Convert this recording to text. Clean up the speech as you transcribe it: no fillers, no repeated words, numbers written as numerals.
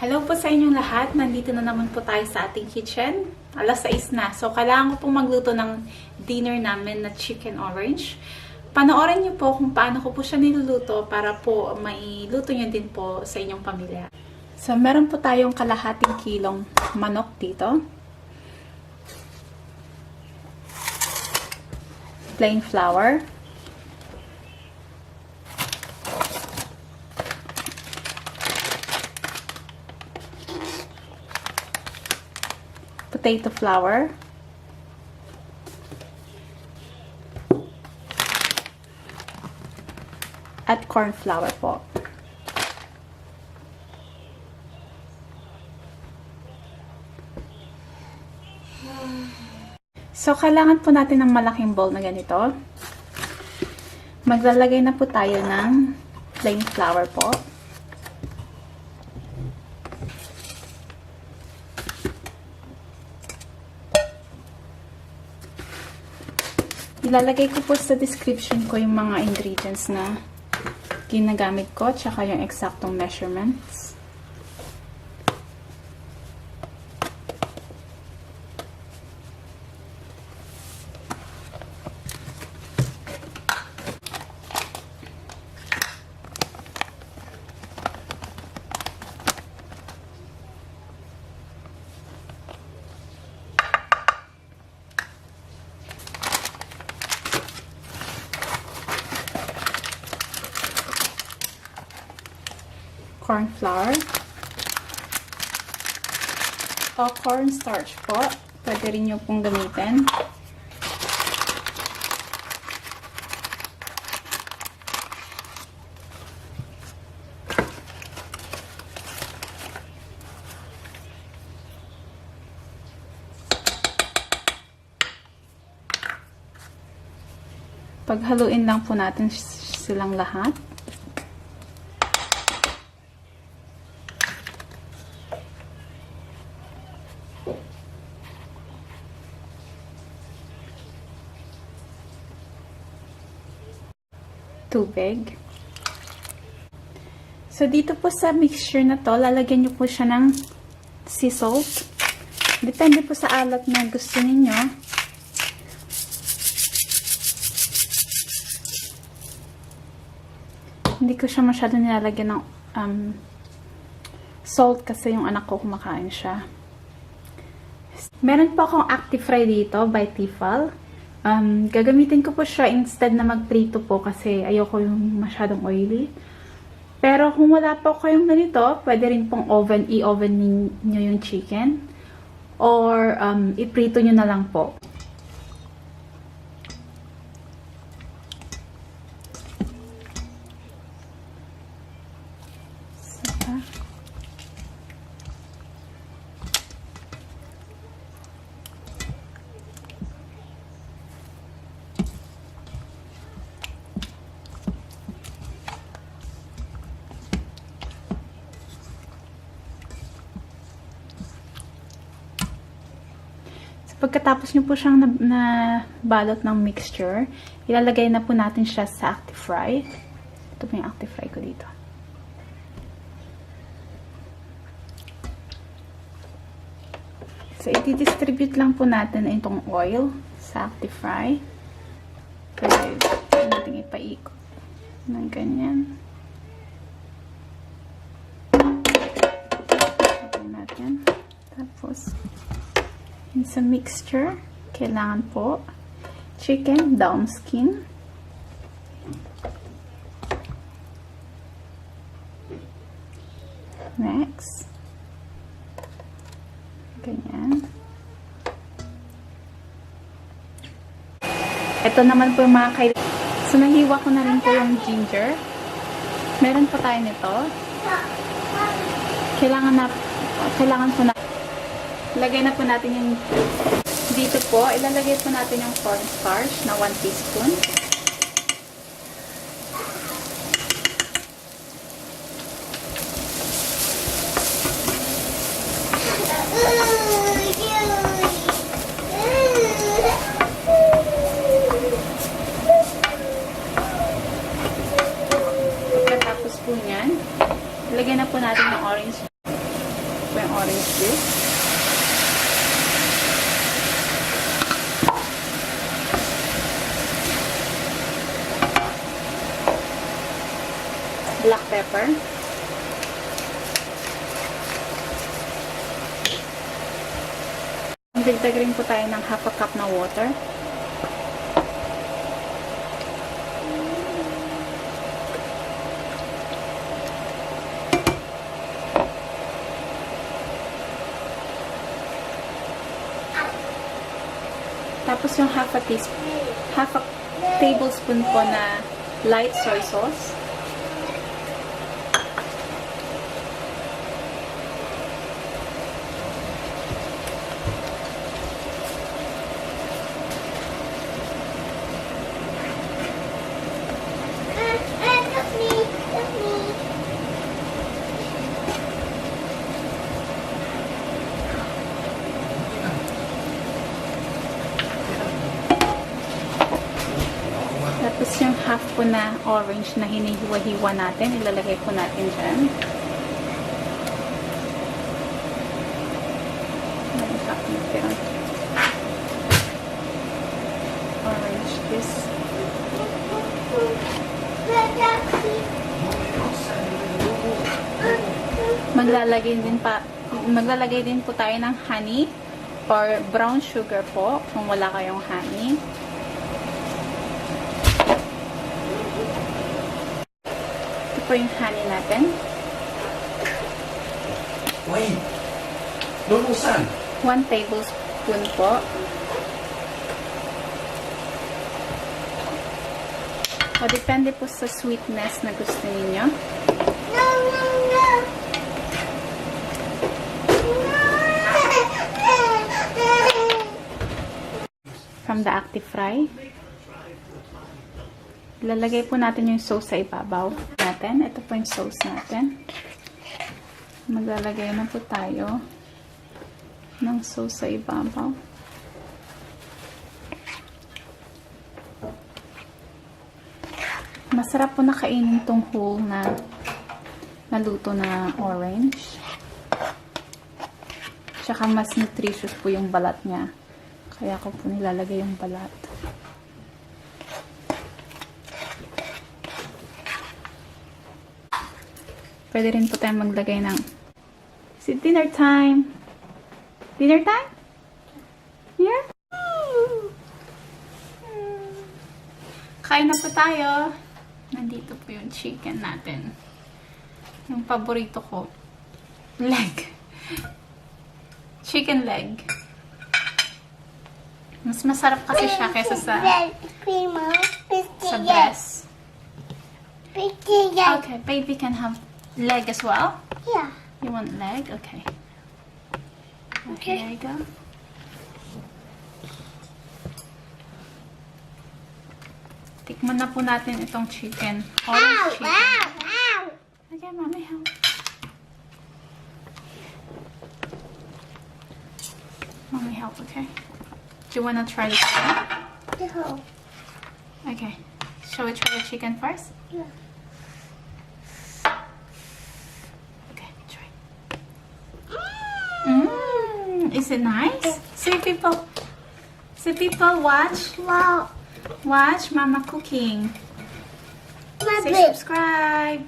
Hello po sa inyong lahat. Nandito na naman po tayo sa ating kitchen. Alas 6 na. So, kailangan ko pong magluto ng dinner namin na chicken orange. Panoorin niyo po kung paano ko po siya niluluto para po mailuto niyo din po sa inyong pamilya. So, meron po tayong kalahating kilong manok dito. Plain flour. Potato flour, at cornflour po. So, kailangan po natin ng malaking bowl na ganito. Maglalagay na po tayo ng plain flour po. Ilalagay ko po sa description ko yung mga ingredients na ginagamit ko, tsaka yung eksaktong measurements. Cornflour o cornstarch po. Pwede rin nyo pong gamitin. Paghaluin lang po natin silang lahat. Tubig. So, dito po sa mixture na to, lalagyan nyo po siya ng sea salt. Depende po sa alat na gusto ninyo. Hindi ko siya masyado nilalagyan ng salt kasi yung anak ko kumakain siya. Meron po akong active fry dito by Tefal. Gagamitin ko po siya instead na magprito po kasi ayoko yung masyadong oily. Pero kung wala po kayong ganito, pwede rin pong i-oven niyo yung chicken. Or iprito nyo na lang po. Pagkatapos nyo po siyang balot ng mixture, ilalagay na po natin siya sa active fry. Ito po yung active fry ko dito. So, i-distribute lang po natin itong oil sa active fry. Pwede natin ipaikot ng ganyan. Ito natin. Tapos, sa mixture, kailangan po chicken down skin, next, ganyan. Ito naman po yung mga kailangan. So, nahiwa ko na rin po yung ginger. Meron pa tayo nito. Kailangan po na lagay na po natin yung dito po. Ilalagay po natin yung cornstarch na 1 teaspoon. Pagkatapos po niyan, lagyan na po natin ng orange. yung orange juice. Black pepper. Dagdag rin po tayo ng half a cup na water. Tapos yung half a tablespoon po na light soy sauce. Tapos yung half po na orange na hinihiwa-hiwa natin, ilalagay po natin dyan. Orange juice. Maglalagay din po tayo ng honey or brown sugar po kung wala kayong honey. Ito po yung honey natin. Wait! Lulusan! 1 tablespoon po. O, depende po sa sweetness na gusto niyo. No, no, no. From the active fry. Lalagay po natin yung sauce sa ibabaw natin. Ito po yung sauce natin. Maglalagay na po tayo ng sauce sa ibabaw. Masarap po na kainin tong whole na naluto na orange. Tsaka mas nutritious po yung balat niya. Kaya ko po nilalagay yung balat. Pwede rin po tayong maglagay ng dinner time. Dinner time? Yeah? Kain na po tayo. Nandito po yung chicken natin. Yung paborito ko. Leg. Chicken leg. Mas masarap kasi siya kaysa sa breast. Okay, baby can have leg as well? Yeah. You want leg? Okay. Okay, there you go. Tikman na po natin itong chicken. Orange chicken. Ow! Okay, mommy, help. Mommy, help, okay? Do you want to try the chicken? No. Okay. Shall we try the chicken first? Yeah. Okay, try. Is it nice? See people, watch. Wow. Watch Mama cooking. My Say big. subscribe.